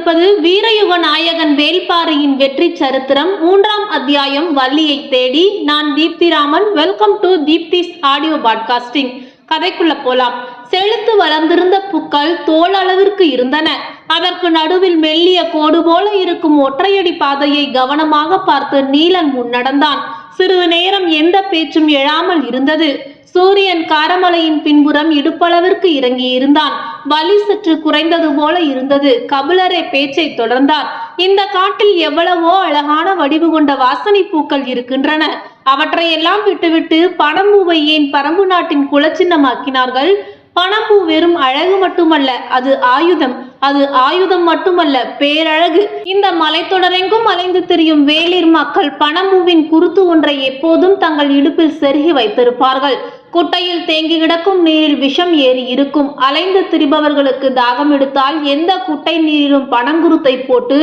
கொண்டிருப்பது வீரயுக நாயகன் வேள்பாரியின் வெற்றி சரித்திரம் 3ஆம் அத்தியாயம் வள்ளியை தேடி. நான் Deepthiraman. Welcome to Deepthi's audio podcasting. கதைக்குள்ள போலாம். செழித்து வளர்ந்திருந்த புக்கள் தோல் அளவிற்கு இருந்தன. அதற்கு நடுவில் மெல்லிய கோடு போல இருக்கும் ஒற்றையடி பாதையை கவனமாக பார்த்து நீலன் முன்னடந்தான். சிறிது நேரம் எந்த பேச்சும் எழாமல் இருந்தது. சூரியன் காரமலையின் பின்புறம் இடுப்பளவிற்கு இறங்கி இருந்தான். வலி சற்று குறைந்தது போல இருந்தது. கபிலரே பேச்சை தொடர்ந்தார். இந்த காட்டில் எவ்வளவோ அழகான வடிவு கொண்ட வாசனை பூக்கள் இருக்கின்றன. அவற்றையெல்லாம் விட்டுவிட்டு பனம்பூவை ஏன் பரம்பு நாட்டின் குலச்சின்னமாக்கினார்கள்? பனம்பூ வெறும் அழகு மட்டுமல்ல, அது ஆயுதம். அது ஆயுதம் மட்டுமல்ல, பேரழகு. இந்த மலைத்தொடரெங்கும் அலைந்து திரியும் வேளிர் மக்கள் பனம்பூவின் குருத்து ஒன்றை எப்போதும் தங்கள் இடுப்பில் செருகி வைத்திருப்பார்கள். குட்டையில் தேங்கி கிடக்கும் நீரில் விஷம் ஏறி இருக்கும். அலைந்து திரிபவர்களுக்கு தாகம் எடுத்தால் எந்த குட்டை நீரிலும் பனங்குருத்தை போட்டு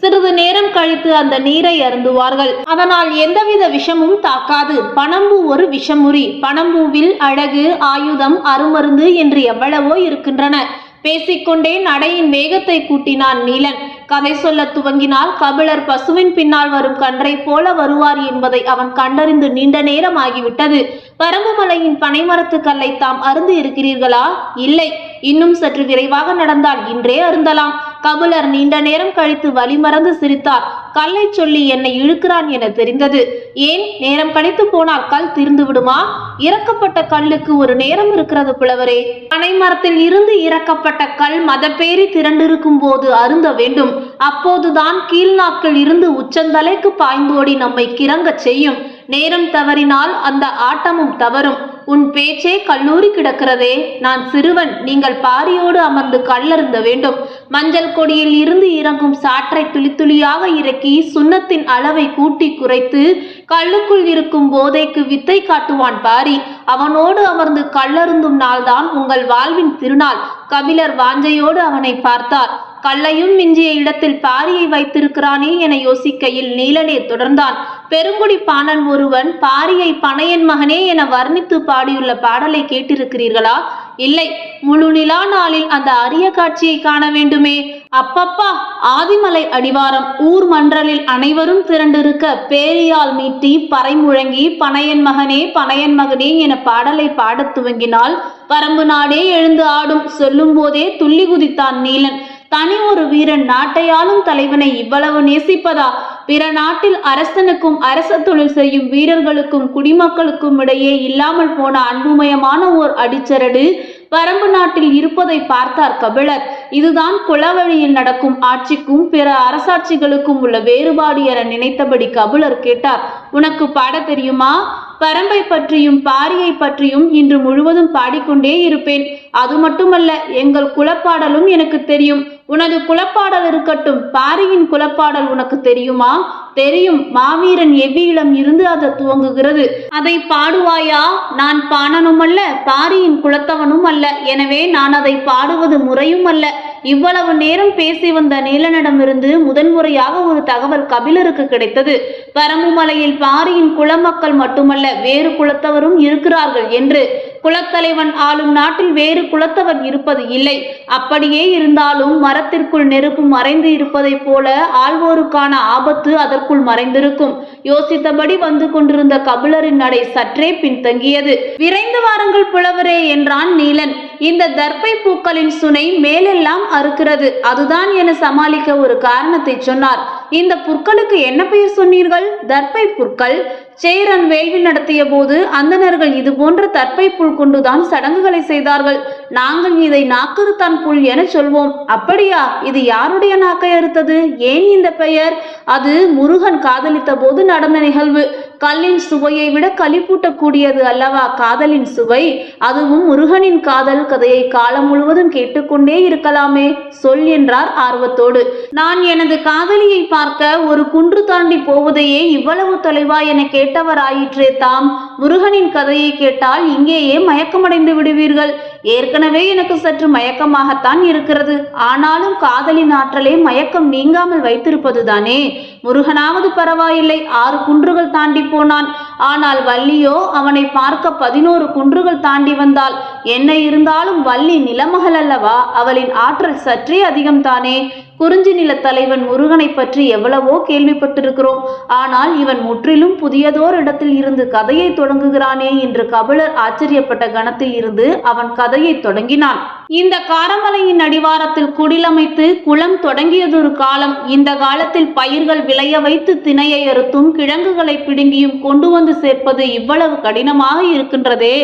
சிறிது நேரம் கழித்து அந்த நீரை அருந்துவார்கள். அதனால் எந்தவித விஷமும் தாக்காது. பனம்பூ ஒரு விஷமுறி. பனம்பூவில் அழகு, ஆயுதம், அருமருந்து என்று எவ்வளவோ இருக்கின்றன. பேசிக்கொண்டே நடையின் வேகத்தை கூட்டினான் நீலன். கதை சொல்ல துவங்கினால் கபிலர் பசுவின் பின்னால் வரும் கன்றை போல வருவார் என்பதை அவன் கண்டறிந்து நீண்ட நேரம் ஆகிவிட்டது. பரம்பு மலையின் பனைமரத்து கல்லை தாம் அருந்து இருக்கிறீர்களா? இல்லை, இன்னும் சற்று விரைவாக நடந்தால் இன்றே அருந்தலாம். கபிலர் நீண்ட நேரம் கழித்து வழிமறந்து சிரித்தார். கல்லை சொல்லி என்னை இழுக்கிறான் என தெரிந்தது. ஏன், நேரம் கழித்து போனால் கல் தீர்ந்து விடுமா? இறக்கப்பட்ட கல்லுக்கு ஒரு நேரம் இருக்கிறது புலவரே. பனைமரத்தில் இருந்து இறக்கப்பட்ட கல் மதப்பேறி திரண்டிருக்கும் போது அருந்த வேண்டும். அப்போதுதான் கீழ்நாக்கள் இருந்து உச்சந்தலைக்கு பாய்ந்தோடி நம்மை கிறங்க செய்யும். நேரம் தவறினால் அந்த ஆட்டமும் தவறும். உன் பேச்சே கல்லூரி கிடக்கிறதே. நான் சிறுவன். நீங்கள் பாரியோடு அமர்ந்து கல்லருந்த வேண்டும். மஞ்சள் கொடியில் இருந்து இறங்கும் சாற்றை துளி துளியாக இறக்கி சுண்ணத்தின் அளவை கூட்டி குறைத்து கல்லுக்குள் இருக்கும் போதைக்கு வித்தை காட்டுவான் பாரி. அவனோடு அமர்ந்து கல்லருந்தும் நாள்தான் உங்கள் வாழ்வின் திருநாள். கபிலர் வாஞ்சையோடு அவனை பார்த்தார். கல்லையும் மிஞ்சிய இடத்தில் பாரியை வைத்திருக்கிறானே என யோசிக்கையில் நீலனே தொடர்ந்தான். பெருங்குடி பாணன் ஒருவன் பாரியை பனையன் மகனே என வர்ணித்து பாடியுள்ள பாடலை கேட்டிருக்கிறீர்களா? இல்லை. முழு நிலா நாளில் அந்த அரிய காட்சியை காண வேண்டுமே. அப்பப்பா! ஆதிமலை அடிவாரம் ஊர் மன்றலில் அனைவரும் திரண்டிருக்க பேரியால் மீட்டி பறை முழங்கி பனையன் மகனே பனையன் மகனே என பாடலை பாடத் துவங்கினால் பரம்பு நாடே எழுந்து ஆடும். சொல்லும் போதே துள்ளி குதித்தான் நீலன். தனி ஒரு வீரன் நாட்டையாளும் தலைவனை இவ்வளவு நேசிப்பதா? பிற நாட்டில் அரசனுக்கும் அரச தொழில் செய்யும் வீரர்களுக்கும் குடிமக்களுக்கும் இடையே இல்லாமல் போன அன்புமயமான ஓர் அடிச்சரடு பரம்பு நாட்டில் இருப்பதை பார்த்தார் கபிலர். இதுதான் குலவழியில் நடக்கும் ஆட்சிக்கும் பிற அரசாட்சிகளுக்கும் உள்ள வேறுபாடு என நினைத்தபடி கபிலர் கேட்டார். உனக்கு பாட தெரியுமா? பரம்பை பற்றியும் பாரியை பற்றியும் இன்று முழுவதும் பாடிக்கொண்டே இருப்பேன். அது மட்டுமல்ல, எங்கள் குலப்பாடலும் எனக்கு தெரியும். உனது குலப்பாடல் இருக்கட்டும், பாரியின் குலப்பாடல் உனக்கு தெரியுமா? தெரியும். மாவீரன் எவ்வியிடம் இருந்து அது துவங்குகிறது. அதை பாடுவாயா? நான் பாணனும் அல்ல, பாரியின் குலத்தவனும் அல்ல. எனவே நான் அதை பாடுவது முறையும் அல்ல. இவ்வளவு நேரம் பேசி வந்த நீலனிடமிருந்து முதன்முறையாக ஒரு தகவல் கபிலருக்கு கிடைத்தது. பரம்பு மலையில் பாரியின் குலமக்கள் மட்டுமல்ல, வேறு குலத்தவரும் இருக்கிறார்கள் என்று. குலத்தலைவன் ஆளும் நாட்டில் வேறு குலத்தவன் இருப்பது இல்லை. அப்படியே இருந்தாலும் மரத்திற்குள் நெருப்பு மறைந்து இருப்பதை போல ஆள்வோருக்கான ஆபத்து அதற்குள் மறைந்திருக்கும். யோசித்தபடி வந்து கொண்டிருந்த கபிலரின் நடை சற்றே பின்தங்கியது. விரைந்து வாருங்கள் புலவரே என்றான் நீலன். இந்த தர்பை பூக்களின் சுனை மேலெல்லாம் அறுக்கிறது. அதுதான் என சமாளிக்க ஒரு காரணத்தை சொன்னார். இந்த புற்களுக்கு என்ன பெயர் சொன்னீர்கள்? தர்பை புற்கள். சேரன் வேள்வி நடத்திய போது அந்தணர்கள் இது போன்ற தர்பை புல் கொண்டுதான் சடங்குகளை செய்தார்கள். நாங்கள் இதை நாக்கறுத்தான் புல் என சொல்வோம். அப்படியா? இது யாருடைய நாக்கை அறுத்தது? ஏன் இந்த பெயர்? அது முருகன் காதலித்த போது நடந்த நிகழ்வு. கல்லின் சுவையை விட களிப்பூட்டக்கூடியது அல்லவா காதலின் சுவை? அதுவும் முருகனின் காதல் கதையை காலம் முழுவதும் கேட்டுக்கொண்டே இருக்கலாமே. சொல் என்றார் ஆர்வத்தோடு. நான் எனது காதலியை பார்க்க ஒரு குன்று தாண்டி போவதையே இவ்வளவு தொலைவா என கேட்டவராயிற்றே தாம். முருகனின் கதையை கேட்டால் இங்கேயே மயக்கமடைந்து விடுவீர்கள். ஏற்கனவே எனக்கு சற்று மயக்கமாகத்தான் இருக்கிறது. ஆனாலும் காதலின் ஆற்றலை மயக்கம் நீங்காமல் வைத்திருப்பதுதானே. முருகனாவது பரவாயில்லை, 6 குன்றுகள் தாண்டி போனான். ஆனால் வள்ளியோ அவனை பார்க்க 11 குன்றுகள் தாண்டி வந்தாள். என்ன இருந்தாலும் வள்ளி நிலமகள் அல்லவா? அவளின் ஆற்றல் சற்றே அதிகம்தானே. குறிஞ்சி நில தலைவன் முருகனை பற்றி எவ்வளவோ கேள்விப்பட்டிருக்கிறோம். ஆனால் இவன் முற்றிலும் புதியதோர் இடத்தில் இருந்து கதையை தொடங்குகிறானே என்று கபிலர் ஆச்சரியப்பட்ட கணத்தில் இருந்து அவன் கதையை தொடங்கினான். இந்த காரமலையின் அடிவாரத்தில் குடிலமைத்து குளம் தொடங்கியதொரு காலம். இந்த காலத்தில் பயிர்கள் விளைய வைத்து திணையை அறுத்தும் கிழங்குகளை பிடுங்கியும் கொண்டு வந்து சேர்ப்பது இவ்வளவு கடினமாக இருக்கின்றதே.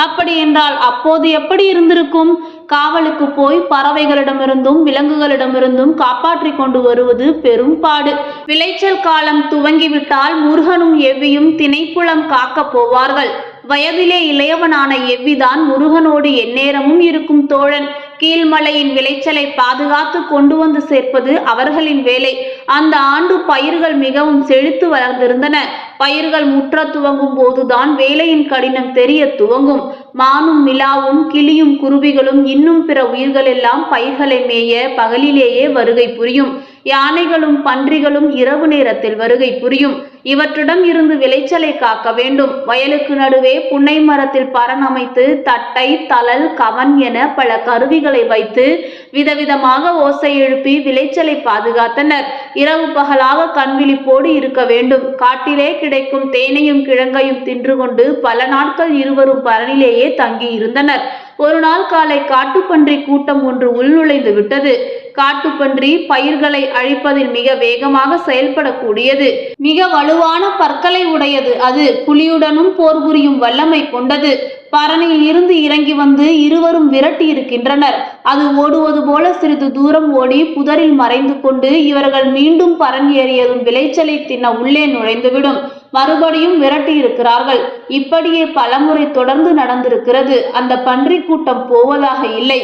அப்படி என்றால் அப்போது எப்படி இருந்திருக்கும்? காவலுக்கு போய் பறவைகளிடமிருந்தும் விலங்குகளிடமிருந்தும் காப்பாற்றி கொண்டு வருவது பெரும் பாடு. விளைச்சல் காலம் துவங்கிவிட்டால் முருகனும் எவ்வியும் திணைப்புலம் காக்க போவார்கள். வயதிலே இளையவனான எவ்விதான் முருகனோடு எந்நேரமும் இருக்கும் தோழன். கீழ்மலையின் விளைச்சலை பாதுகாத்து கொண்டு வந்து சேர்ப்பது அவர்களின் வேலை. அந்த ஆண்டு பயிர்கள் மிகவும் செழித்து வளர்ந்திருந்தன. பயிர்கள் முற்ற துவங்கும் போதுதான் வேலையின் கடினம் தெரிய துவங்கும். மானும் நிலாவும் கிளியும் குருவிகளும் இன்னும் பிற உயிர்கள் எல்லாம் பயிர்களை மேய பகலிலேயே வருகை புரியும். யானைகளும் பன்றிகளும் இரவு நேரத்தில் வருகை புரியும். இவற்றிடம் இருந்து விளைச்சலை காக்க வேண்டும். வயலுக்கு நடுவே புன்னை மரத்தில் பரண் அமைத்து தட்டை, தழல், கவன் என பல கருவிகளை வைத்து விதவிதமாக ஓசை எழுப்பி விளைச்சலை பாதுகாத்தனர். இரவு பகலாக கண்விழிப்போடு இருக்க வேண்டும். காட்டிலே கிடைக்கும் தேனையும் கிழங்கையும் தின்று கொண்டு பல நாட்கள் இருவரும் பரணிலேயே தங்கி இருந்தனர். ஒரு நாள் காலை காட்டுப்பன்றி கூட்டம் ஒன்று உள்நுழைந்து விட்டது. காட்டுப்பன்றி பயிர்களை அழிப்பதில் மிக வேகமாக செயல்படக்கூடியது. மிக வலுவான பற்களை உடையது. அது புலியுடனும் போர் புரியும் வல்லமை கொண்டது. பரணியில் இருந்து இறங்கி வந்து இருவரும் விரட்டி இருக்கின்றனர். அது ஓடுவது போல சிறிது தூரம் ஓடி புதரில் மறைந்து கொண்டு இவர்கள் மீண்டும் பரண் ஏறியதும் விளைச்சலை தின்ன உள்ளே நுழைந்துவிடும். மறுபடியும் விரட்டி இருக்கிறார்கள். இப்படியே பலமுறை தொடர்ந்து நடந்திருக்கிறது. அந்த பன்றி கூட்டம் போவதாக இல்லை.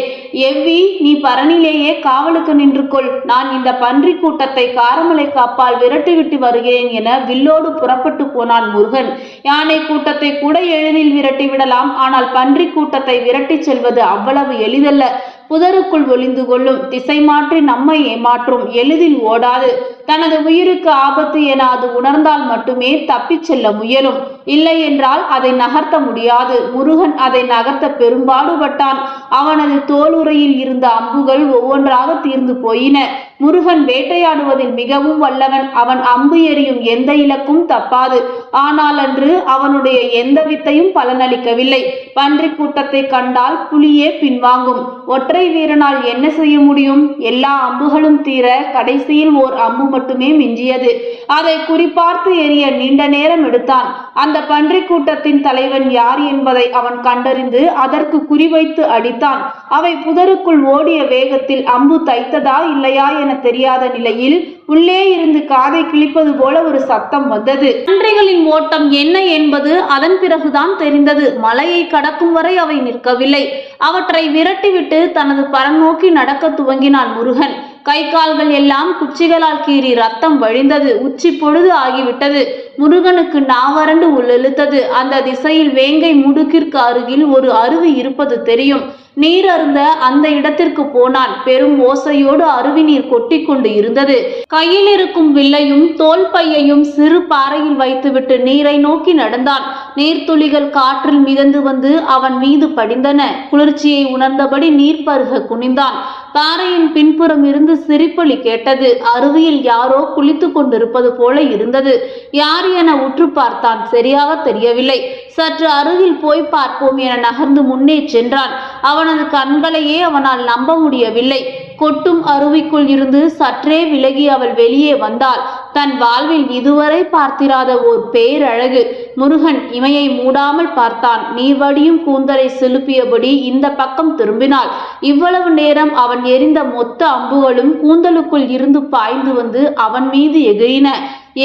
எவ்வி, நீ பரணிலேயே காவலுக்கு நின்று கொள். நான் இந்த பன்றி கூட்டத்தை காரமலை காப்பால் விரட்டிவிட்டு வருகிறேன் என வில்லோடு புறப்பட்டு போனான் முருகன். யானை கூட்டத்தை கூட எளிதில் விரட்டி விடலாம். ஆனால் பன்றி கூட்டத்தை விரட்டி செல்வது அவ்வளவு எளிதல்ல. புதருக்குள் ஒளிந்து கொள்ளும். திசை மாற்றி நம்மை ஏமாற்றும். எளிதில் ஓடாது. தனது உயிருக்கு ஆபத்து என அது உணர்ந்தால் மட்டுமே தப்பிச் செல்ல முயலும். இல்லை என்றால் அதை நகர்த்த முடியாது. முருகன் அதை நகர்த்த பெரும்பாடுபட்டான். அவனது தோலுறையில் இருந்த அம்புகள் ஒவ்வொன்றாக தீர்ந்து போயின. முருகன் வேட்டையாடுவதில் மிகவும் வல்லவன். அவன் அம்பு எறியும் எந்த இலக்கும் தப்பாது. ஆனால் அன்று அவனுடைய எந்த வித்தையும் பலனளிக்கவில்லை. பன்றி கூட்டத்தை கண்டால் புலியே பின்வாங்கும். ஒற்றை வீரனால் என்ன செய்ய முடியும்? எல்லா அம்புகளும் தீர கடைசியில் ஓர் அம்பு மட்டுமே மிஞ்சியது. அதை குறிப்பார்த்து எறிய நீண்ட நேரம் எடுத்தான். அந்த பன்றி கூட்டத்தின் தலைவன் யார் என்பதை அவன் கண்டறிந்து அதற்கு குறிவைத்து அடித்தான். அவை புதருக்குள் ஓடிய வேகத்தில் அம்பு தைத்ததா இல்லையா என தெரியாத நிலையில் உள்ளே இருந்து காதை கிழிப்பது போல ஒரு சத்தம் வந்தது. பன்றிகளின் ஓட்டம் என்ன என்பது அதன் பிறகுதான் தெரிந்தது. மலையை கடக்கும் வரை அவை நிற்கவில்லை. அவற்றை விரட்டிவிட்டு தனது பரம் நோக்கி நடக்க துவங்கினான் முருகன். கை கால்கள் எல்லாம் குச்சிகளால் கீறி ரத்தம் வழிந்தது. உச்சி பொழுது ஆகிவிட்டது. முருகனுக்கு நாவரண்டு உள்ளெழுத்தது. அந்த திசையில் வேங்கை முடுக்கிற்கு அருகில் ஒரு அருவி இருப்பது தெரியும். நீர் அருந்த அந்த இடத்திற்கு போனான். பெரும் ஓசையோடு அருவி நீர் கொட்டி கொண்டு இருந்தது. கையில் இருக்கும் வில்லையும் தோல் பையையும் சிறு பாறையில் வைத்துவிட்டு நீரை நோக்கி நடந்தான். நீர்த்துளிகள் காற்றில் மிதந்து வந்து அவன் மீது படிந்தன. குளிர்ச்சியை உணர்ந்தபடி நீர் பருக குனிந்தான். பாறையின் பின்புறம் இருந்து சிரிப்பொலி கேட்டது. அருவியில் யாரோ குளித்து கொண்டிருப்பது போல இருந்தது. யார் என உற்று பார்த்தான். சரியாக தெரியவில்லை. சற்று அருகில் போய் பார்ப்போம் என நகர்ந்து முன்னே சென்றான். அவனது கண்களையே அவனால் நம்ப முடியவில்லை. கொட்டும் அருவிக்குள் இருந்து சற்றே விலகி அவள் வெளியே வந்தாள். தன் வாழ்வில் இதுவரை பார்த்திராத ஓர் பேரழகு. முருகன் இமையை மூடாமல் பார்த்தான். நீர்வடியும் கூந்தலை செலுப்பியபடி இந்த பக்கம் திரும்பினாள். இவ்வளவு நேரம் அவன் எரிந்த மொத்த அம்புகளும் கூந்தலுக்குள் இருந்து பாய்ந்து வந்து அவன் மீது எகிரின.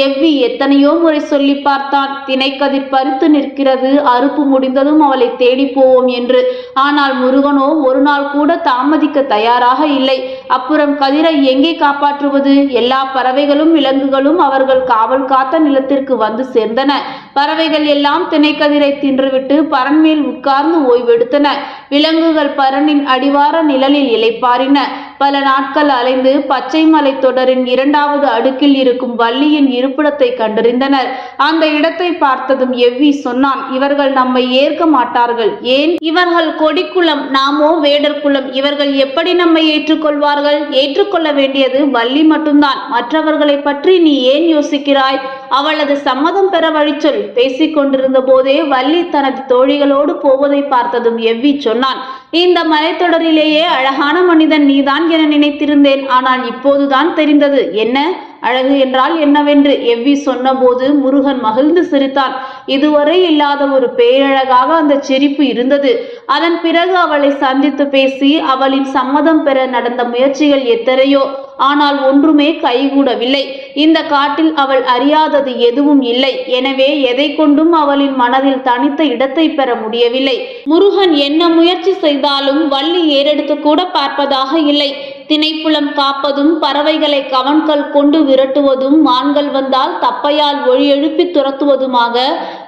எவ்வி எத்தனையோ முறை சொல்லி பார்த்தான். திணைக்கதிர் பறித்து நிற்கிறது, அறுப்பு முடிந்ததும் அவளை தேடி போவோம் என்று. ஆனால் முருகனோ ஒரு நாள் கூட தாமதிக்க தயாராக இல்லை. அப்புறம் கதிரை எங்கே காப்பாற்றுவது? எல்லா பறவைகளும் விலங்குகளும் அவர்கள் காவல் காத்த நிலத்திற்கு வந்து சேர்ந்தன. பறவைகள் எல்லாம் திணைக்கதிரை தின்றுவிட்டு பரன்மேல் உட்கார்ந்து ஓய்வெடுத்தன. விலங்குகள் பரனின் அடிவார நிழலில் இளைப்பாறின. பல நாட்கள் அலைந்து பச்சை மலை தொடரின் 2வது அடுக்கில் இருக்கும் வள்ளியின் இருப்பிடத்தை கண்டறிந்தனர். அந்த இடத்தை பார்த்ததும் எவ்வி சொன்னான், இவர்கள் நம்மை ஏற்க மாட்டார்கள். ஏன்? இவர்கள் கொடிக்குளம், நாமோ வேடர் குலம். இவர்கள் எப்படி நம்மை ஏற்றுக்கொள்வார்கள்? ஏற்றுக்கொள்ள வேண்டியது வள்ளி மட்டும்தான். மற்றவர்களை பற்றி நீ ஏன் யோசிக்கிறாய்? அவளது சம்மதம் பெற வழிச்சொல். பேசிக் கொண்டிருந்த போதே வள்ளி தனது தோழிகளோடு போவதை பார்த்ததும் எவ்வி சொன்னான், இந்த மலைத்தொடரிலேயே அழகான மனிதன் நீதான் என நினைத்திருந்தேன். ஆனால் இப்போதுதான் தெரிந்தது. என்ன அழகு என்றால் என்னவென்று எவ்வி சொன்னபோது முருகன் மகிழ்ந்து சிரித்தான். இதுவரை இல்லாத ஒரு பேரழகாக அந்த சிரிப்பு இருந்தது. அதன் பிறகு அவளை சந்தித்து பேசி அவளின் சம்மதம் பெற நடந்த முயற்சிகள் எத்தனையோ, ஆனால் ஒன்றுமே கைகூடவில்லை. இந்த காட்டில் அவள் அறியாதது எதுவும் இல்லை. எனவே எதை கொண்டும் அவளின் மனதில் தனித்த இடத்தை பெற முடியவில்லை. முருகன் என்ன முயற்சி செய்தாலும் வள்ளி ஏறெடுத்து கூட பார்ப்பதாக இல்லை. திணைப்புலம் காப்பதும், பறவைகளை கவன்கள் கொண்டு விரட்டுவதும், மான்கள் வந்தால் தப்பையால் ஒளி எழுப்பி துரத்துவதுமாக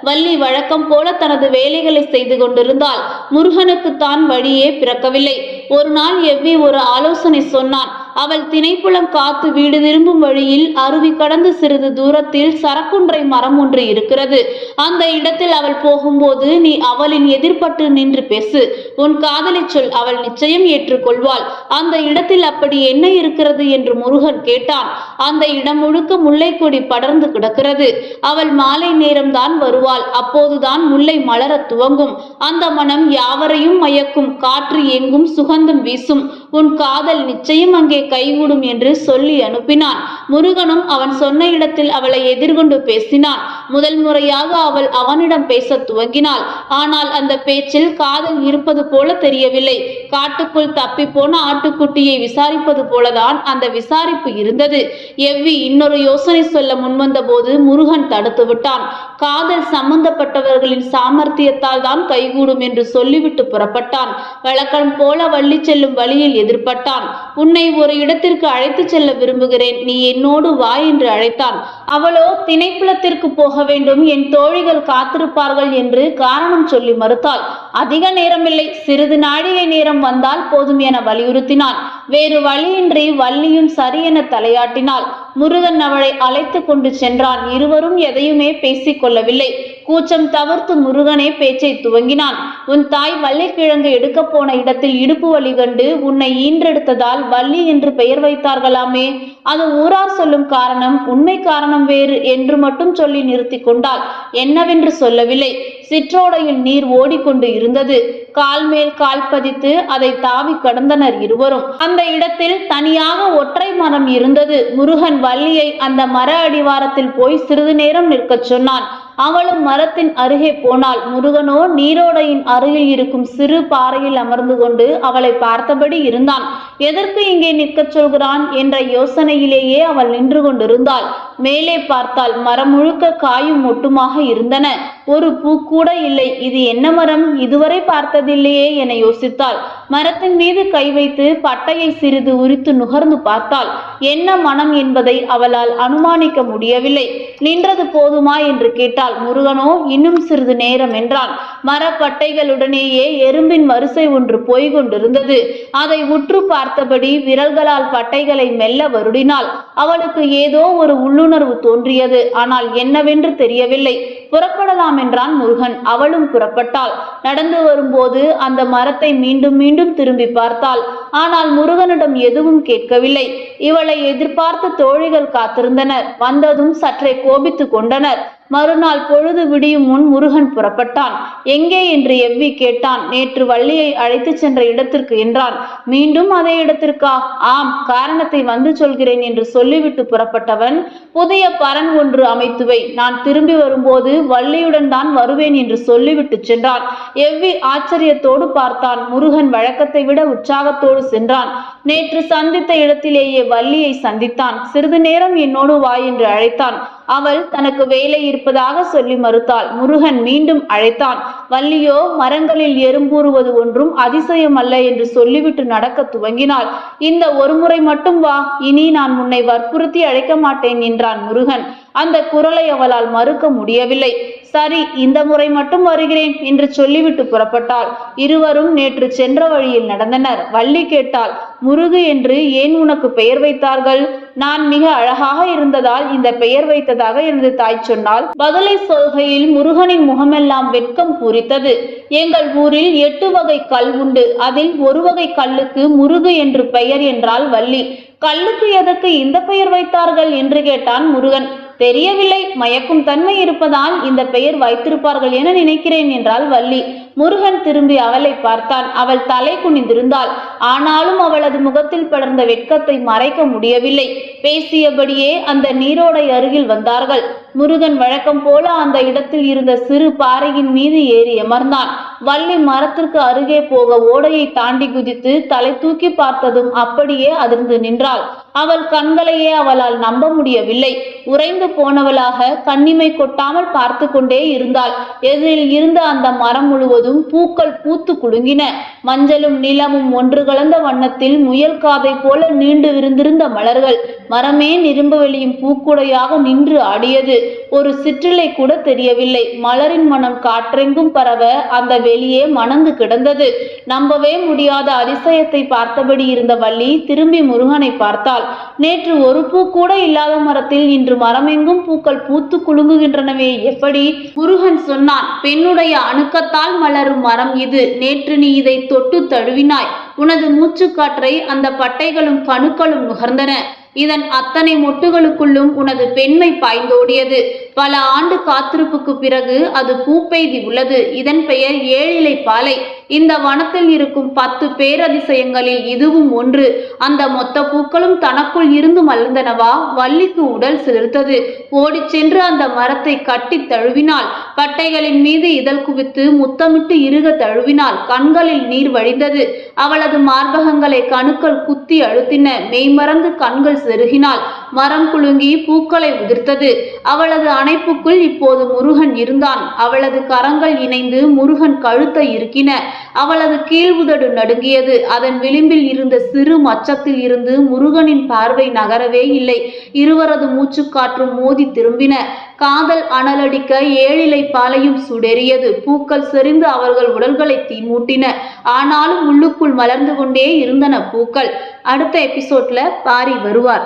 வள்ளி வழக்கம் போல தனது வேலைகளை செய்து கொண்டிருந்தாள். முருகனுக்கு தான் வழியே பிறக்கவில்லை. ஒரு நாள் எவ்வி ஒரு ஆலோசனை சொன்னான். அவள் திணைப்புலம் காத்து வீடு திரும்பும் வழியில் அருவி கடந்து சிறிது தூரத்தில் சரக்குன்றை மரம் ஒன்று இருக்கிறது. அந்த இடத்தில் அவள் போகும்போது நீ அவளின் எதிர்பட்டு நின்று பேசு. உன் காதலை சொல், அவள் நிச்சயம் ஏற்றுக்கொள்வாள். அந்த இடத்தில் அப்படி என்ன இருக்கிறது என்று முருகன் கேட்டான். அந்த இடம் முழுக்க முல்லை கொடி படர்ந்து கிடக்கிறது. அவள் மாலை நேரம்தான் வருவாள். அப்போதுதான் முல்லை மலர துவங்கும். அந்த மனம் யாவரையும் மயக்கும். காற்று எங்கும் சுகந்தம் வீசும். உன் காதல் நிச்சயம் அங்கே கைகூடும் என்று சொல்லி அனுப்பினான். முருகனும் அவன் சொன்ன இடத்தில் அவளை எதிர்கொண்டு பேசினான். முதல் முறையாக அவள் அவனிடம் பேச துவங்கினாள். ஆனால் அந்த பேச்சில் காதல் இருப்பது போல தெரியவில்லை. காட்டுக்குள் தப்பி போன ஆட்டுக்குட்டியை விசாரிப்பது போலதான் அந்த விசாரிப்பு இருந்தது. எவ்வி இன்னொரு யோசனை சொல்ல முன்வந்த போது முருகன் தடுத்து விட்டான். காதல் சம்பந்தப்பட்டவர்களின் சாமர்த்தியத்தால் தான் கைகூடும் என்று சொல்லிவிட்டு புறப்பட்டான். வழக்கம் போல வள்ளி செல்லும் வழியில் எதிர்பட்டான். உன்னை ஒரு இடத்திற்கு அழைத்து செல்ல விரும்புகிறேன், நீ என்னோடு வா என்று அழைத்தான். அவளோ திணைப்புலத்திற்கு போக வேண்டும், என் தோழிகள் காத்திருப்பார்கள் என்று காரணம் சொல்லி மறுத்தாள். அதிக நேரமில்லை, சிறிது நாழிகை நேரம் வந்தால் போதும் என வலியுறுத்தினான். வேறு வழியின்றி வள்ளியும் சரி என தலையாட்டினாள். முருகன் அவளை அழைத்து கொண்டு சென்றான். இருவரும் எதையுமே பேசிக் கொள்ளவில்லை. கூச்சம் தவிர்த்து முருகனே பேச்சை துவங்கினான். உன் தாய் வள்ளிக்கிழங்கு எடுக்க போன இடத்தில் இடுப்பு வலி கண்டு உன்னை ஈன்றெடுத்ததால் வள்ளி என்று பெயர் வைத்தார்களாமே, அது ஊரார் சொல்லும் காரணம், உண்மை காரணம் வேறு என்று மட்டும் சொல்லி நிறுத்தி கொண்டாள். என்னவென்று சொல்லவில்லை. சிற்றோடையில் நீர் ஓடிக்கொண்டு இருந்தது. கால் மேல் கால் பதித்து அதை தாவி கடந்தனர் இருவரும். அந்த இடத்தில் தனியாக ஒற்றை மரம் இருந்தது. முருகன் வள்ளியை அந்த மர அடிவாரத்தில் போய் சிறிது நேரம் நிற்கச் சொன்னான். அவளும் மரத்தின் அருகே போனாள். முருகனோ நீரோடையின் அருகில் இருக்கும் சிறு பாறையில் அமர்ந்து கொண்டு அவளை பார்த்தபடி இருந்தான். எதற்கு இங்கே நிற்கச் சொல்கிறான் என்ற யோசனையிலேயே அவள் நின்று கொண்டிருந்தாள். மேலே பார்த்தால் மரம் முழுக்க காயும் மொட்டுமாக இருந்தன. ஒரு பூ கூட இல்லை. இது என்ன மரம்? இதுவரை பார்த்ததில்லையே என யோசித்தாள். மரத்தின் மீது கை வைத்து பட்டையை சிறிது உரித்து நுகர்ந்து பார்த்தாள். என்ன மனம் என்பதை அவளால் அனுமானிக்க முடியவில்லை. நின்றது போதுமா என்று கேட்டாள். முருகனோ இன்னும் சிறிது நேரம் என்றான். மரப்பட்டைகளுடனேயே எறும்பின் வரிசை ஒன்று போய்கொண்டிருந்தது. அதை உற்று பார்த்தபடி விரல்களால் பட்டைகளை மெல்ல வருடினாள். அவளுக்கு ஏதோ ஒரு உள்ளுணர்வு தோன்றியது. ஆனால் என்னவென்று தெரியவில்லை. புறப்படலாம் என்றான் முருகன். அவளும் புறப்பட்டாள். நடந்து வரும்போது அந்த மரத்தை மீண்டும் மீண்டும் திரும்பி பார்த்தாள். ஆனால் முருகனிடம் எதுவும் கேட்கவில்லை. இவளை எதிர்பார்த்து தோழிகள் காத்திருந்தனர். வந்ததும் சற்றே கோபித்து கொண்டனர். மறுநாள் பொழுது விடியும் முன் முருகன் புறப்பட்டான். எங்கே என்று எவ்வி கேட்டான். நேற்று வள்ளியை அழைத்து சென்ற இடத்திற்கு என்றான். மீண்டும் அதே இடத்திற்கா? ஆம், காரணத்தை வந்து சொல்கிறேன் என்று சொல்லிவிட்டு புறப்பட்டவன், புதிய பரன் ஒன்று அமைத்துவை, நான் திரும்பி வரும்போது வள்ளியுடன் தான் வருவேன் என்று சொல்லிவிட்டு சென்றான். எவ்வி ஆச்சரியத்தோடு பார்த்தான். முருகன் வழக்கத்தை விட உற்சாகத்தோடு சென்றான். நேற்று சந்தித்த இடத்திலேயே வள்ளியை சந்தித்தான். சிறிது நேரம் என்னோடு வா என்று அழைத்தான். அவள் தனக்கு வேலை இருப்பதாக சொல்லி மறுத்தாள். முருகன் மீண்டும் அழைத்தான். வள்ளியோ மரங்களில் எறும்பூறுவது ஒன்றும் அதிசயம் அல்ல என்று சொல்லிவிட்டு நடக்க துவங்கினாள். இந்த ஒரு முறை மட்டும் வா, இனி நான் உன்னை வற்புறுத்தி அழைக்க மாட்டேன் என்றான் முருகன். அந்த குரலை அவளால் மறுக்க முடியவில்லை. சரி, இந்த முறை மட்டும் வருகிறேன் என்று சொல்லிவிட்டு புறப்பட்டாள். இருவரும் நேற்று சென்ற வழியில் நடந்தனர். வள்ளி கேட்டாள், முருகு என்று ஏன் உனக்கு பெயர் வைத்தார்கள்? நான் மிக அழகாக இருந்ததால் இந்த பெயர் வைத்ததாக எனது தாய் சொன்னாள். பதிலை சொல்கையில் முருகனின் முகமெல்லாம் வெட்கம் பூரித்தது. எங்கள் ஊரில் 8 வகை கல் உண்டு. அதில் ஒரு வகை கல்லுக்கு முருகு என்று பெயர் என்றாள் வள்ளி. கல்லுக்கு எதற்கு இந்த பெயர் வைத்தார்கள் என்று கேட்டான் முருகன். தெரியவில்லை, மயக்கும் தன்மை இருப்பதால் இந்த பெயர் வைத்திருப்பார்கள் என நினைக்கிறேன் என்றாள் வள்ளி. முருகன் திரும்பி அவளை பார்த்தான். அவள் தலை குனிந்திருந்தாள். ஆனாலும் அவளது முகத்தில் படர்ந்த வெட்கத்தை மறைக்க முடியவில்லை. பேசியபடியே அந்த நீரோடை அருகில் வந்தார்கள். முருகன் வழக்கம் போல அந்த இடத்தில் இருந்த சிறு பாறையின் மீது ஏறி அமர்ந்தான். வள்ளி மரத்திற்கு அருகே போக ஓடையை தாண்டி குதித்து தலை தூக்கி பார்த்ததும் அப்படியே அதிர்ந்து நின்றாள். அவள் கண்களையே அவளால் நம்ப முடியவில்லை. உறைந்து போனவளாக கண்ணிமை கொட்டாமல் பார்த்து கொண்டே இருந்தாள். எதிரில் இருந்த அந்த மரம் முழுவதும் பூக்கள் பூத்து குலுங்கின. மஞ்சளும் நிலமும் ஒன்று கலந்த வண்ணத்தில் முயல் காதை போல நீண்டு விரிந்திருந்த மலர்கள். மரமே நிரும்ப வெளியும் பூக்குடையாக நின்று ஆடியது. ஒரு சிற்றிலை கூட தெரியவில்லை. மலரின் மனம் காற்றெங்கும் பரவ அந்த வெளியே மணந்து கிடந்தது. நம்பவே முடியாத அதிசயத்தை பார்த்தபடி இருந்த வள்ளி திரும்பி முருகனை பார்த்தாள். நேற்று ஒரு பூ கூட இல்லாத மரத்தில் இன்று மரமெங்கும் பூக்கள் பூத்து குலுங்குகின்றனவே, எப்படி? முருகன் சொன்னான், பெண்ணுடைய அணுக்கத்தால் மலரும் மரம் இது. நேற்று நீ இதை தொட்டு தழுவினாய். உனது மூச்சுக்காற்றை அந்த பட்டைகளும் கணுக்களும் நுகர்ந்தன. இதன் அத்தனை மொட்டுகளுக்குள்ளும் உனது பெண்மை பாய்ந்தோடியது. பல ஆண்டு காத்திருப்புக்கு பிறகு அது பூப்பெய்தி உள்ளது. இதன் பெயர் ஏழிலை பாலை. இந்த வனத்தில் இருக்கும் 10 பேரதிசயங்களில் இதுவும் ஒன்று. அந்த மொத்த பூக்களும் தனக்குள் இருந்து மலர்ந்தனவா? வள்ளிக்கு உடல் சிலிர்த்தது. ஓடி சென்று அந்த மரத்தை கட்டி தழுவினாள். பட்டைகளின் மீது இதழ் குவித்து முத்தமிட்டு இறுக தழுவினாள். கண்களில் நீர் வழிந்தது. அவளது மார்பகங்களை கணுக்கள் குத்தி அழுத்தின. மெய்மறந்து கண்கள் செருகினாள். மரம் குலுங்கி பூக்களை உதிர்த்தது. அவளது அணைப்புக்குள் இப்போது முருகன் இருந்தான். அவளது கரங்கள் இணைந்து முருகன் கழுத்தை இறுக்கின. அவளது கீழ் உதடு நடுங்கியது. அதன் விளிம்பில் இருந்த சிறு மச்சத்தில் இருந்து முருகனின் பார்வை நகரவே இல்லை. இருவரது மூச்சுக்காற்றும் மோதி திரும்பின. காதல் அனலடிக்க ஏழிலை பாலையும் சுடெறியது. பூக்கள் செறிந்து அவர்கள் உடல்களை தீமூட்டின. ஆனாலும் உள்ளுக்குள் மலர்ந்து கொண்டே இருந்தன பூக்கள். அடுத்த எபிசோட்ல பாரி வருவார்.